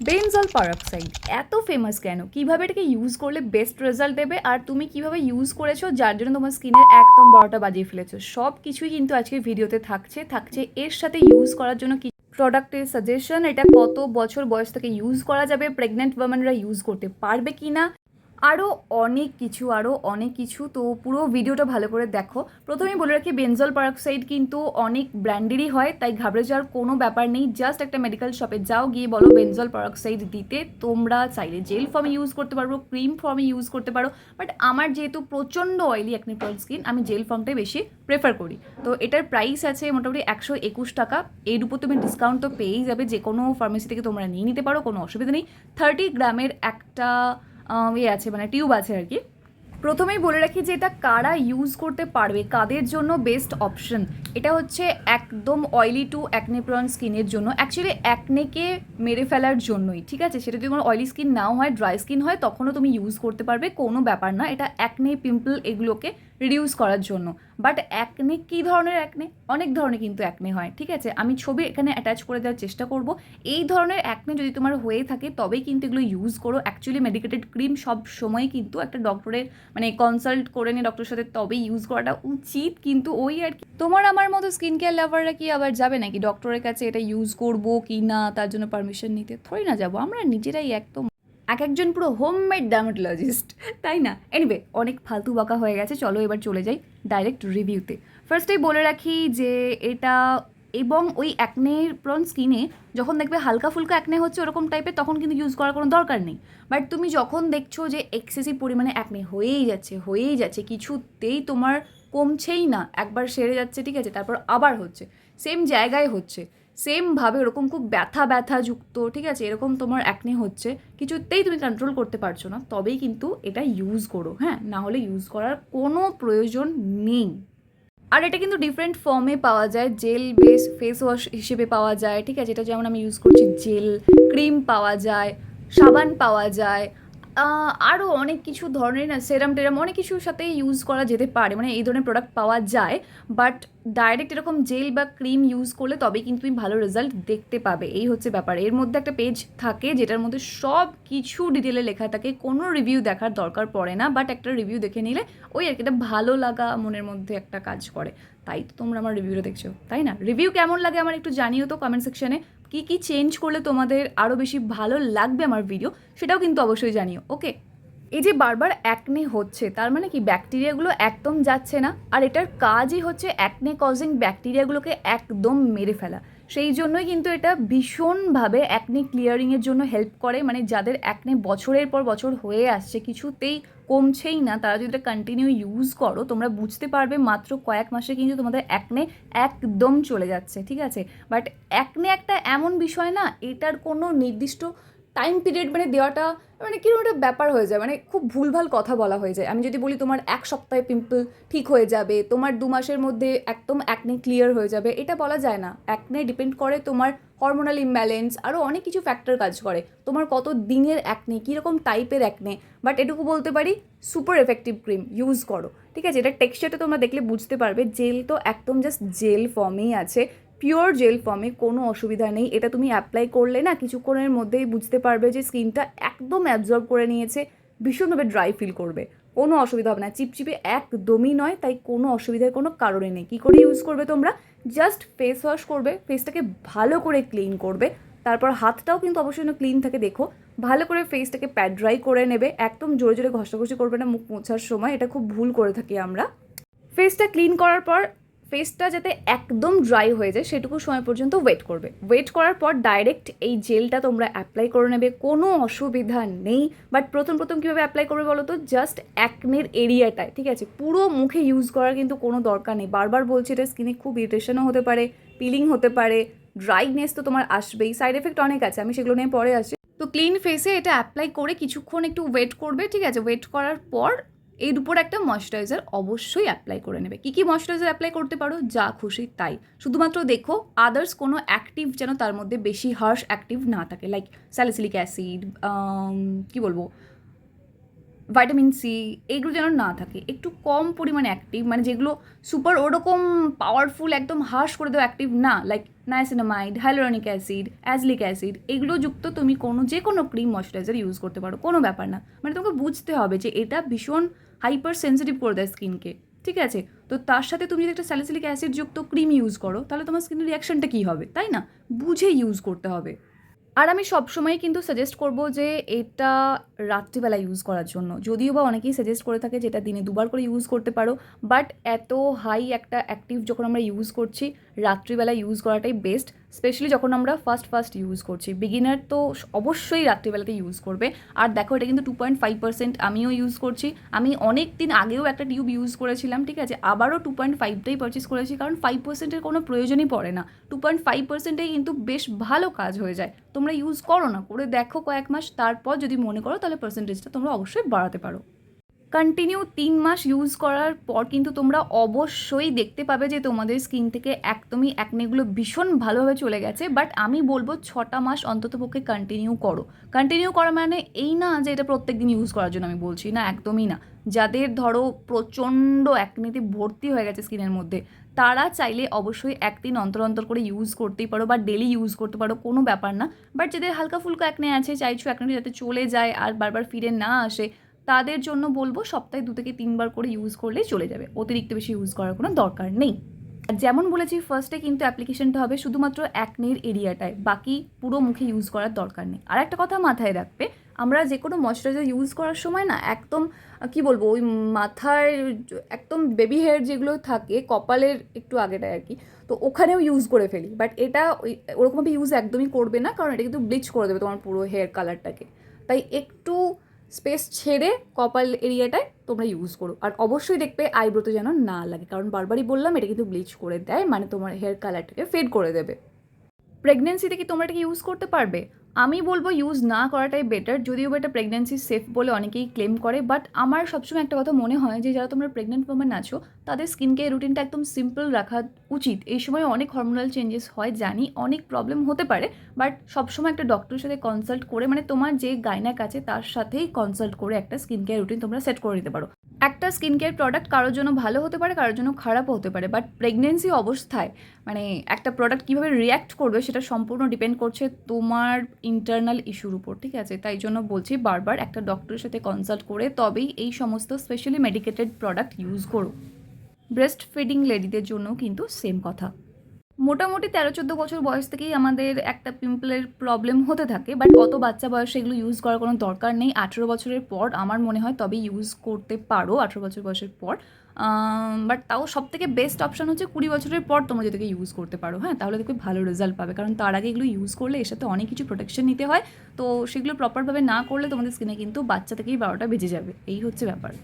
বেনজল peroxide এত famous কেন, কীভাবে এটাকে ইউজ করলে বেস্ট রেজাল্ট দেবে, আর তুমি কীভাবে ইউজ করেছো যার জন্য তোমার স্কিনের একদম 12টা বাজিয়ে ফেলেছো, সব কিছুই কিন্তু আজকে ভিডিওতে থাকছে এর সাথে ইউজ করার জন্য কি প্রোডাক্টের সাজেশন, এটা কত বছর বয়স থেকে ইউজ করা যাবে, প্রেগনেন্ট ওমেনরা ইউজ করতে পারবে কি না, আরও অনেক কিছু। তো পুরো ভিডিওটা ভালো করে দেখো। প্রথমেই বলে রাখি, বেনজল পারক্সাইড কিন্তু অনেক ব্র্যান্ডেরই হয়, তাই ঘাবড়ে যাওয়ার কোনো ব্যাপার নেই। জাস্ট একটা মেডিকেল শপে যাও, গিয়ে বলো বেনজল পারক্সাইড দিতে। তোমরা চাইলে জেল ফর্মে ইউজ করতে পারো, ক্রিম ফর্মে ইউজ করতে পারো, বাট আমার যেহেতু প্রচণ্ড অয়েলি অ্যাকনে প্রন স্কিন, আমি জেল ফর্মটাই বেশি প্রেফার করি। তো এটার প্রাইস আছে মোটামুটি 121 টাকা। এর উপর তুমি ডিসকাউন্ট তো পেয়েই যাবে, যে কোনো ফার্মেসি থেকে তোমরা নিয়ে নিতে পারো, কোনো অসুবিধা নেই। 30 গ্রামের একটা আছে, মানে টিউব আছে আর কি। প্রথমেই বলে রাখি যে এটা কারা ইউজ করতে পারবে, কাদের জন্য বেস্ট অপশন। এটা হচ্ছে একদম অয়েলি টু অ্যাকনে প্রন স্কিনের জন্য, অ্যাকচুয়ালি অ্যাকনেকে মেরে ফেলার জন্যই, ঠিক আছে। সেটা যদি কোনো অয়েলি স্কিন নাও হয়, ড্রাই স্কিন হয়, তখনও তুমি ইউজ করতে পারবে, কোনো ব্যাপার না। এটা অ্যাকনে, পিম্পল এগুলোকে রিডিউস করার জন্য। বাট অ্যাকনে কী ধরনের অ্যাকনে? অনেক ধরনের কিন্তু অ্যাকনে হয়, ঠিক আছে। আমি ছবি এখানে অ্যাটাচ করে দেওয়ার চেষ্টা করব। এই ধরনের অ্যাকনে যদি তোমার হয়ে থাকে তবেই কিন্তু এগুলো ইউজ করো। অ্যাকচুয়ালি মেডিকেটেড ক্রিম সব সময় কিন্তু একটা ডক্টরের মানে কনসাল্ট করে নিয়ে ডক্টরের সাথে তবেই ইউজ করাটা উচিত। কিন্তু ওই আর কি, তোমার আমার মতো স্কিন কেয়ার লাভাররা কি আবার যাবে নাকি ডক্টরের কাছে এটা ইউজ করব কি না তার জন্য পারমিশন নিতে? থোড়ি না যাবো, আমরা নিজেরাই একদম একজন পুরো হোমমেড ডার্মাটোলজিস্ট, তাই না? এনিওয়ে, অনেক ফালতু বাঁকা হয়ে গেছে, চলো এবার চলে যাই ডাইরেক্ট রিভিউতে। ফার্স্টেই বলে রাখি যে এটা এবং ওই অ্যাকনে প্রন স্কিনে যখন দেখবে হালকা ফুলকা অ্যাকনে হচ্ছে ওরকম টাইপের, তখন কিন্তু ইউজ করার কোনো দরকার নেই। বাট তুমি যখন দেখছো যে এক্সেসিভ পরিমাণে অ্যাকনে হয়েই যাচ্ছে, কিছুতেই তোমার কমছেই না, একবার সেরে যাচ্ছে, ঠিক আছে, তারপর আবার হচ্ছে, সেম জায়গায় হচ্ছে, সেমভাবে ওরকম খুব ব্যথা যুক্ত, ঠিক আছে, এরকম তোমার অ্যাকনে হচ্ছে, কিছুতেই তুমি কন্ট্রোল করতে পারছো না, তবেই কিন্তু এটা ইউজ করো, হ্যাঁ, না হলে ইউজ করার কোনো প্রয়োজন নেই। আর এটা কিন্তু ডিফারেন্ট ফর্মে পাওয়া যায়, জেল বেস ফেস ওয়াশ হিসেবে পাওয়া যায়, ঠিক আছে, এটা যেমন আমি ইউজ করছি, জেল ক্রিম পাওয়া যায়, সাবান পাওয়া যায়, আরও অনেক কিছু ধরনের না, সেরাম টেরাম অনেক কিছুর সাথে ইউজ করা যেতে পারে, মানে এই ধরনের প্রোডাক্ট পাওয়া যায়। বাট ডাইরেক্ট এরকম জেল বা ক্রিম ইউজ করলে তবেই কিন্তু তুমি ভালো রেজাল্ট দেখতে পাবে, এই হচ্ছে ব্যাপার। এর মধ্যে একটা পেজ থাকে যেটার মধ্যে সব কিছু ডিটেলে লেখা থাকে, কোনো রিভিউ দেখার দরকার পড়ে না, বাট একটা রিভিউ দেখে নিলে ওই আর কি এটা ভালো লাগা মনের মধ্যে একটা কাজ করে। তাই তো তোমরা আমার রিভিউটা দেখছো, তাই না? রিভিউ কেমন লাগে আমার একটু জানিও তো কমেন্ট সেকশনে। কী চেঞ্জ করলে তোমাদের আরও বেশি ভালো লাগবে আমার ভিডিও, সেটাও কিন্তু অবশ্যই জানিও, ওকে। এই যে বারবার অ্যাকনে হচ্ছে, তার মানে কি ব্যাকটেরিয়াগুলো একদম যাচ্ছে না, আর এটার কাজই হচ্ছে অ্যাকনে কজিং ব্যাকটেরিয়াগুলোকে একদম মেরে ফেলা। সেই জন্যই কিন্তু এটা ভীষণভাবে অ্যাকনে ক্লিয়ারিংয়ের জন্য হেল্প করে, মানে যাদের অ্যাকনে বছরের পর বছর হয়ে আসছে, কিছুতেই কমছেই না, তারা যদি এটা কন্টিনিউ ইউজ করো, তোমরা বুঝতে পারবে মাত্র কয়েক মাসে কিন্তু তোমাদের অ্যাকনে একদম চলে যাচ্ছে, ঠিক আছে। বাট অ্যাকনে একটা এমন বিষয় না, এটার কোনো নির্দিষ্ট টাইম পিরিয়ড মানে দেওয়াটা মানে কিরকম একটা ব্যাপার হয়ে যায়, মানে খুব ভুলভাল কথা বলা হয়ে যায়। আমি যদি বলি তোমার 1 সপ্তাহে পিম্পল ঠিক হয়ে যাবে, তোমার 2 মাসের মধ্যে একদম অ্যাকনে ক্লিয়ার হয়ে যাবে, এটা বলা যায় না। অ্যাকনে ডিপেন্ড করে তোমার হরমোনাল ইমব্যালেন্স, আরও অনেক কিছু ফ্যাক্টর কাজ করে, তোমার কত দিনের অ্যাকনে, কীরকম টাইপের অ্যাকনে। বাট এটুকু বলতে পারি, সুপার এফেক্টিভ ক্রিম ইউজ করো, ঠিক আছে। এটা টেক্সচারটা তোমরা দেখলে বুঝতে পারবে, জেল তো একদম জাস্ট জেল ফর্মেই আছে, পিওর জেল ফর্মে, কোনো অসুবিধা নেই। এটা তুমি অ্যাপ্লাই করলে না কিছুক্ষণের মধ্যেই বুঝতে পারবে যে স্কিনটা একদম অ্যাবজর্ব করে নিয়েছে, ভীষণভাবে ড্রাই ফিল করবে, কোনো অসুবিধা হবে না, চিপচিপে একদমই নয়, তাই কোনো অসুবিধার কোনো কারণে নেই। কী করে ইউজ করবে তোমরা? জাস্ট ফেস ওয়াশ করবে, ফেসটাকে ভালো করে ক্লিন করবে, তারপর হাতটাও কিন্তু অবশ্যই ক্লিন থাকে, দেখো, ভালো করে ফেসটাকে প্যাড ড্রাই করে নেবে, একদম জোরে জোরে ঘষাঘষি করবে না মুখ মোছার সময়, এটা খুব ভুল করে থাকি আমরা। ফেসটা ক্লিন করার পর ফেসটা যাতে একদম ড্রাই হয়ে যায় সেটুকু সময় পর্যন্ত ওয়েট করবে। ওয়েট করার পর ডাইরেক্ট এই জেলটা তোমরা অ্যাপ্লাই করে নেবে, কোনো অসুবিধা নেই। বাট প্রথম কীভাবে অ্যাপ্লাই করবে বলো তো? জাস্ট অ্যাকনের এরিয়াটায়, ঠিক আছে, পুরো মুখে ইউজ করার কিন্তু কোনো দরকার নেই। বারবার বলছি, এটা স্কিনে খুব ইরিটেশনও হতে পারে, পিলিং হতে পারে, ড্রাইনেস তো তোমার আসবেই, সাইড এফেক্ট অনেক আছে, আমি সেগুলো নিয়ে পরে আসছি। তো ক্লিন ফেসে এটা অ্যাপ্লাই করে কিছুক্ষণ একটু ওয়েট করবে, ঠিক আছে। ওয়েট করার পর এর উপর একটা ময়েশ্চারাইজার অবশ্যই অ্যাপ্লাই করে নেবে। কী ময়েশ্চারাইজার অ্যাপ্লাই করতে পারো? যা খুশি তাই, শুধুমাত্র দেখো আদার্স কোনো অ্যাক্টিভ যেন তার মধ্যে বেশি হার্শ অ্যাক্টিভ না থাকে, লাইক স্যালিসিলিক অ্যাসিড, কী বলবো, ভাইটামিন সি এইগুলো যেন না থাকে, একটু কম পরিমাণে অ্যাক্টিভ, মানে যেগুলো সুপার ওরকম পাওয়ারফুল একদম হার্শ করে দেওয়া অ্যাক্টিভ না, like niacinamide, hyaluronic acid, azelaic acid, এগুলো যুক্ত তুমি যে কোনো ক্রিম ময়শ্চারাইজার ইউজ করতে পারো, কোনো ব্যাপার না। মানে তোমাকে বুঝতে হবে যে এটা ভীষণ হাইপার সেন্সিটিভ করে দেয় স্কিনকে, ঠিক আছে? তো তার সাথে তুমি যদি একটা স্যালিসিলিক অ্যাসিড যুক্ত ক্রিম ইউজ করো তাহলে তোমার স্কিনের রিয়াকশনটা কী হবে, তাই না? বুঝে ইউজ করতে হবে। আর আমি সবসময় কিন্তু সাজেস্ট করব যে এটা রাত্রিবেলা ইউজ করার জন্য, যদিও বা অনেকেই সাজেস্ট করে থাকে যে এটা দিনে 2বার করে ইউজ করতে পারো, বাট এত হাই একটা অ্যাক্টিভ যখন আমরা ইউজ করছি রাত্রিবেলা ইউজ করাটাই বেস্ট, স্পেশালি যখন আমরা ফার্স্ট ইউজ করছি। বিগিনার তো অবশ্যই রাত্রিবেলাতে ইউজ করবে। আর দেখো এটা কিন্তু 2.5% আমিও ইউজ করছি। আমি অনেক দিন আগেও একটা টিউব ইউজ করেছিলাম, ঠিক আছে, আবারও 2.5টাই পারচেস করেছি, কারণ 5%-এর কোনো প্রয়োজনই পড়ে না। 2.5%-এই কিন্তু বেশ ভালো কাজ হয়ে যায়। তোমরা ইউজ করো না, করে দেখো কয়েক মাস, তারপর যদি মনে করো তাহলে পার্সেন্টেজটা তোমরা অবশ্যই বাড়াতে পারো। কন্টিনিউ 3 মাস ইউজ করার পর কিন্তু তোমরা অবশ্যই দেখতে পাবে যে তোমাদের স্কিন থেকে একদমই অ্যাকনেগুলো ভীষণ ভালোভাবে চলে গেছে। বাট আমি বলবো 6টা মাস অন্ততপক্ষে কন্টিনিউ করো। কন্টিনিউ করা মানে এই না যে এটা প্রত্যেক দিন ইউজ করার জন্য আমি বলছি, না, একদমই না। যাদের ধরো প্রচণ্ড অ্যাকনেতে ভর্তি হয়ে গেছে স্কিনের মধ্যে, তারা চাইলে অবশ্যই একদিন অন্তর করে ইউজ করতেই পারো বা ডেলি ইউজ করতে পারো, কোনো ব্যাপার না। বাট যাদের হালকা ফুলকা অ্যাকনে আছে, চাইছো অ্যাকনেটা যাতে চলে যায় আর বারবার ফিরে না আসে, তাদের জন্য বলবো সপ্তাহে 2 থেকে 3বার করে ইউজ করলেই চলে যাবে, অতিরিক্ত বেশি ইউজ করার কোনো দরকার নেই। আর যেমন বলেছি ফার্স্টে কিন্তু অ্যাপ্লিকেশনটা হবে শুধুমাত্র অ্যাকনের এরিয়াটায়, বাকি পুরো মুখে ইউজ করার দরকার নেই। আর একটা কথা মাথায় রাখবে, আমরা যে কোনো ময়শ্চারাইজার ইউজ করার সময় না একদম কি বলবো, ওই মাথায় একদম বেবি হেয়ার যেগুলো থাকে কপালের একটু আগেটায় আর কি, তো ওখানেও ইউজ করে ফেলি। বাট এটা ওরকমভাবে ইউজ একদমই করবে না, কারণ এটা কিন্তু ব্লিচ করে দেবে তোমার পুরো হেয়ার কালারটাকে। তাই একটু স্পেস ছেড়ে কপাল এরিয়াটায় তোমরা ইউজ করো। আর অবশ্যই দেখবে আইব্রোতে যেন না লাগে, কারণ বারবারই বললাম এটা কিন্তু ব্লিচ করে দেয়, মানে তোমার হেয়ার কালারটাকে ফেড করে দেবে। প্রেগনেন্সিতে কি তোমরা এটাকে ইউজ করতে পারবে? আমি বলবো ইউজ না করাটাই বেটার, যদিও বা এটা প্রেগনেন্সি সেফ বলে অনেকেই ক্লেম করে। বাট আমার সবসময় একটা কথা মনে হয় যে যারা তোমরা প্রেগনেন্ট ওমেন আছো তাদের স্কিন কেয়ার রুটিনটা একদম সিম্পল রাখা উচিত। এই সময় অনেক হরমোনাল চেঞ্জেস হয়, জানি অনেক প্রবলেম হতে পারে, বাট সবসময় একটা ডক্টরের সাথে কনসাল্ট করে, মানে তোমার যে গাইনাক আছে তার সাথেই কনসাল্ট করে একটা স্কিন কেয়ার রুটিন তোমরা সেট করে নিতে পারো। একটা স্কিন কেয়ার প্রোডাক্ট কারোর জন্য ভালো হতে পারে, কারোর জন্য খারাপও হতে পারে, বাট প্রেগনেন্সি অবস্থায় মানে একটা প্রোডাক্ট কীভাবে রিয়্যাক্ট করবে সেটা সম্পূর্ণ ডিপেন্ড করছে তোমার ইন্টারনাল ইস্যুর উপর, ঠিক আছে? তাই জন্য বলছি বারবার একটা ডক্টরের সাথে কনসাল্ট করে তবেই এই সমস্ত স্পেশালি মেডিকেটেড প্রোডাক্ট ইউজ করো। ব্রেস্ট ফিডিং লেডিদের জন্য কিন্তু সেম কথা। মোটামুটি 13-14 বছর বয়স থেকেই আমাদের একটা পিম্পলের প্রবলেম হতে থাকে, বাট অত বাচ্চা বয়সে এগুলো ইউজ করার কোনো দরকার নেই। 18 বছরের পর আমার মনে হয় তবে ইউজ করতে পারো, 18 বছর বয়সের পর। বাট তাও সবথেকে বেস্ট অপশান হচ্ছে 20 বছরের পর তোমরা যেটাকে ইউজ করতে পারো, হ্যাঁ, তাহলে দেখবে ভালো রেজাল্ট পাবে। কারণ তার আগে এগুলো ইউজ করলে এর সাথে অনেক কিছু প্রোটেকশন নিতে হয়, তো সেগুলো প্রপারভাবে না করলে তোমাদের স্কিনে কিন্তু বাচ্চা থেকেই 12টা বেজে যাবে, এই হচ্ছে ব্যাপার।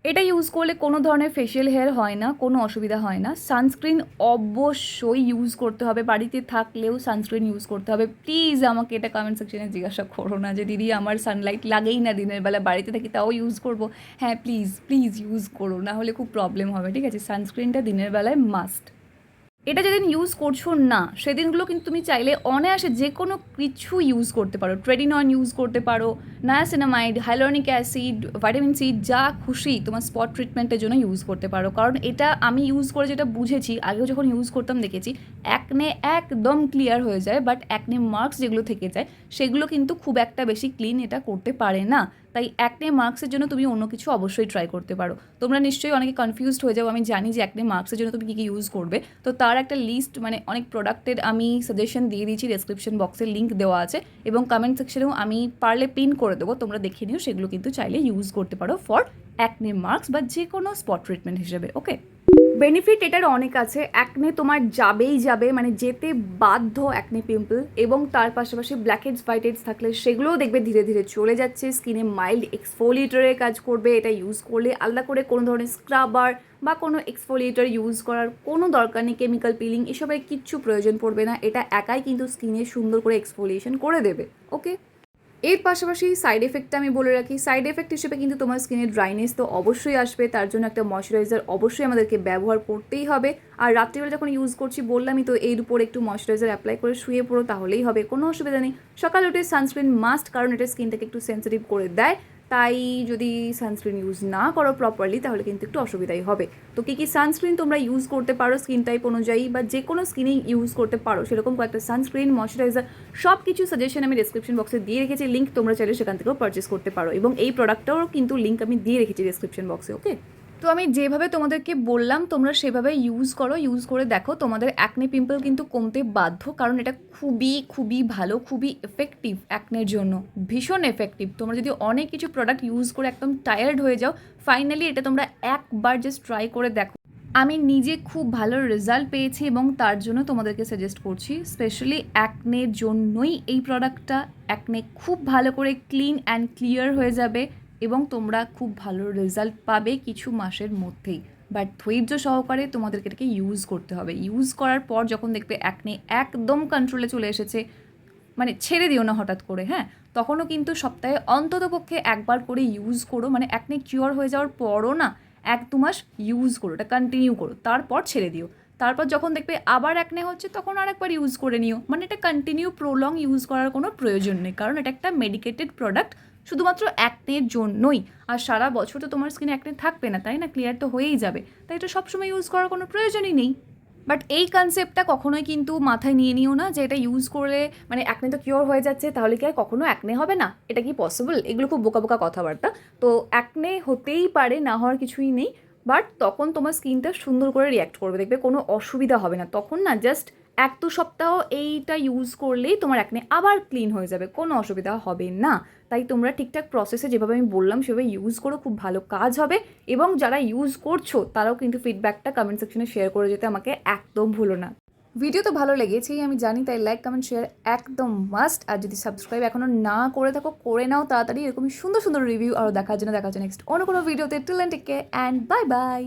এটা ইউজ করলে কোনো ধরনের ফেশিয়াল হেয়ার হয় না, কোনো অসুবিধা হয় না। সানস্ক্রিন অবশ্যই ইউজ করতে হবে, বাড়িতে থাকলেও সানস্ক্রিন ইউজ করতে হবে। প্লিজ আমাকে এটা কমেন্ট সেকশনে জিজ্ঞাসা করো না যে দিদি আমার সানলাইট লাগেই না, দিনের বেলা বাড়িতে থাকি তাও ইউজ করব। হ্যাঁ, প্লিজ প্লিজ ইউজ করো, না হলে খুব প্রবলেম হবে, ঠিক আছে? সানস্ক্রিনটা দিনের বেলায় মাস্ট। এটা যেদিন ইউজ করছো না সেদিনগুলো কিন্তু তুমি চাইলে অনায়াসে যে কোনো কিছু ইউজ করতে পারো। ট্রেটিনয়েন ইউজ করতে পারো, niacinamide, hyaluronic acid, vitamin C, যা খুশি তোমার স্পট ট্রিটমেন্টের জন্য ইউজ করতে পারো। কারণ এটা আমি ইউজ করে যেটা বুঝেছি, আগেও যখন ইউজ করতাম দেখেছি অ্যাকনে একদম ক্লিয়ার হয়ে যায়, বাট অ্যাকনে মার্কস যেগুলো থেকে যায় সেগুলো কিন্তু খুব একটা বেশি ক্লিন এটা করতে পারে না। তাই অ্যাকনে মার্কসের জন্য তুমি অন্য কিছু অবশ্যই ট্রাই করতে পারো। তোমরা নিশ্চয়ই অনেকে কনফিউজড হয়ে যাও, আমি জানি যে অ্যাকনে মার্কসের জন্য তুমি কী কী ইউজ করবে। তো তার একটা লিস্ট, মানে অনেক প্রোডাক্টের আমি সাজেশন দিয়ে দিয়েছি, ডেসক্রিপশন বক্সে লিঙ্ক দেওয়া আছে এবং কমেন্ট সেকশনেও আমি পারলে পিন করে দেবো, তোমরা দেখে নিও। সেগুলো কিন্তু চাইলে ইউজ করতে পারো ফর অ্যাকনে মার্কস বা যে কোনো স্পট ট্রিটমেন্ট হিসেবে। ওকে, বেনিফিট এটার অনেক আছে। অ্যাকনে তোমার যাবেই যাবে, মানে যেতে বাধ্য অ্যাকনে পিম্পল, এবং তার পাশাপাশি ব্ল্যাকহেডস হোয়াইটহেডস থাকলে সেগুলোও দেখবে ধীরে ধীরে চলে যাচ্ছে। স্কিনে মাইল্ড এক্সফোলিয়েটরের কাজ করবে এটা ইউজ করলে। আলাদা করে কোনো ধরনের স্ক্রাবার বা কোনো এক্সফোলিয়েটর ইউজ করার কোনো দরকার নেই, কেমিক্যাল পিলিং এসবের কিচ্ছু প্রয়োজন পড়বে না। এটা একাই কিন্তু স্কিনে সুন্দর করে এক্সফোলিয়েশন করে দেবে। ওকে, এর পাশাপাশি সাইড এফেক্টটা আমি বলে রাখি, সাইড এফেক্ট হিসেবে কিন্তু তোমার স্কিনের ড্রাইনেস তো অবশ্যই আসবে, তার জন্য একটা ময়শ্চারাইজার অবশ্যই আমাদেরকে ব্যবহার করতেই হবে। আর রাত্রিবেলা যখন ইউজ করছি বললামই তো, এর উপর একটু ময়শ্চারাইজার অ্যাপ্লাই করে শুয়ে পড়ো, তাহলেই হবে, কোনো অসুবিধা নেই। সকালে উঠে সানস্ক্রিন মাস্ট, কারণ এটা স্কিনটাকে একটু সেন্সিটিভ করে দেয়। তাই যদি সানস্ক্রিন ইউজ না করো প্রপারলি তাহলে কিন্তু একটু অসুবিধাই হবে। তো কী কী সানস্ক্রিন তোমরা ইউজ করতে পারো স্কিন টাইপ অনুযায়ী বা যে কোনো স্কিনেই ইউজ করতে পারো সেরকম কয়েকটা সানস্ক্রিন, ময়শ্চারাইজার সব কিছু সাজেশন আমি ডেসক্রিপশন বক্সে দিয়ে রেখেছি, লিঙ্ক তোমরা চাইলে সেখান থেকেও পারচেস করতে পারো, এবং এই প্রোডাক্টটাও কিন্তু লিঙ্ক আমি দিয়ে রেখেছি ডেসক্রিপশন বক্সে। ওকে, তো আমি যেভাবে তোমাদেরকে বললাম তোমরা সেভাবে ইউজ করো, ইউজ করে দেখো তোমাদের অ্যাকনে পিম্পল কিন্তু কমতে বাধ্য, কারণ এটা খুবই খুবই ভালো, খুবই এফেক্টিভ অ্যাকনের জন্য, ভীষণ এফেক্টিভ। তোমরা যদি অনেক কিছু প্রোডাক্ট ইউজ করে একদম টায়ার্ড হয়ে যাও, ফাইনালি এটা তোমরা একবার জাস্ট ট্রাই করে দেখো। আমি নিজে খুব ভালো রেজাল্ট পেয়েছি এবং তার জন্য তোমাদেরকে সাজেস্ট করছি, স্পেশালি অ্যাকনের জন্যই এই প্রোডাক্টটা। অ্যাকনে খুব ভালো করে ক্লিন অ্যান্ড ক্লিয়ার হয়ে যাবে এবং তোমরা খুব ভালো রেজাল্ট পাবে কিছু মাসের মধ্যেই। বাট ধৈর্য সহকারে তোমাদেরকে এটাকে ইউজ করতে হবে। ইউজ করার পর যখন দেখবে অ্যাকনে একদম কন্ট্রোলে চলে এসেছে, মানে ছেড়ে দিও না হঠাৎ করে, হ্যাঁ, তখনও কিন্তু সপ্তাহে অন্ততপক্ষে একবার করে ইউজ করো, মানে অ্যাকনে কিওর হয়ে যাওয়ার পরও না 1-2 মাস ইউজ করো, এটা কন্টিনিউ করো, তারপর ছেড়ে দিও। তারপর যখন দেখবে আবার অ্যাকনে হচ্ছে তখন আরেকবার ইউজ করে নিও, মানে এটা কন্টিনিউ প্রলং ইউজ করার কোনো প্রয়োজন নেই, কারণ এটা একটা মেডিকেটেড প্রোডাক্ট শুধুমাত্র অ্যাকনের জন্যই। আর সারা বছর তো তোমার স্কিনে অ্যাকনে থাকবে না, তাই না, ক্লিয়ার তো হয়েই যাবে, তাই এটা সবসময় ইউজ করার কোনো প্রয়োজনই নেই। বাট এই কনসেপ্টটা কখনোই কিন্তু মাথায় নিয়ে নিও না যে এটা ইউজ করলে মানে অ্যাকনে তো কিওর হয়ে যাচ্ছে, তাহলে কি আর কখনো অ্যাকনে হবে না, এটা কি পসিবল? এগুলো খুব বোকা বোকা কথাবার্তা। তো অ্যাকনে হতেই পারে, না হওয়ার কিছুই নেই, বাট তখন তোমার স্কিনটা সুন্দর করে রিয়াক্ট করবে, দেখবে কোনো অসুবিধা হবে না তখন, না জাস্ট 1-2 সপ্তাহ এইটা ইউজ করলেই তোমার অ্যাকনে আবার ক্লিন হয়ে যাবে, কোনো অসুবিধা হবে না। তাই তোমরা ঠিকঠাক প্রসেসে যেভাবে আমি বললাম সেভাবে ইউজ করো, খুব ভালো কাজ হবে। এবং যারা ইউজ করছো তারাও কিন্তু ফিডব্যাকটা কমেন্ট সেকশনে শেয়ার করে যেতে আমাকে একদম ভুলো না। ভিডিও তো ভালো লেগেছেই আমি জানি, তাই লাইক কমেন্ট শেয়ার একদম মাস্ট। আর যদি সাবস্ক্রাইব এখনও না করে থাকো করে নাও তাড়াতাড়ি, এরকমই সুন্দর সুন্দর রিভিউ আরও দেখার জন্য দেখা হচ্ছে নেক্সট অন্য কোনো ভিডিওতে। Till then take care and bye bye.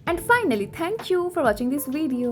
And finally thank you for watching this video.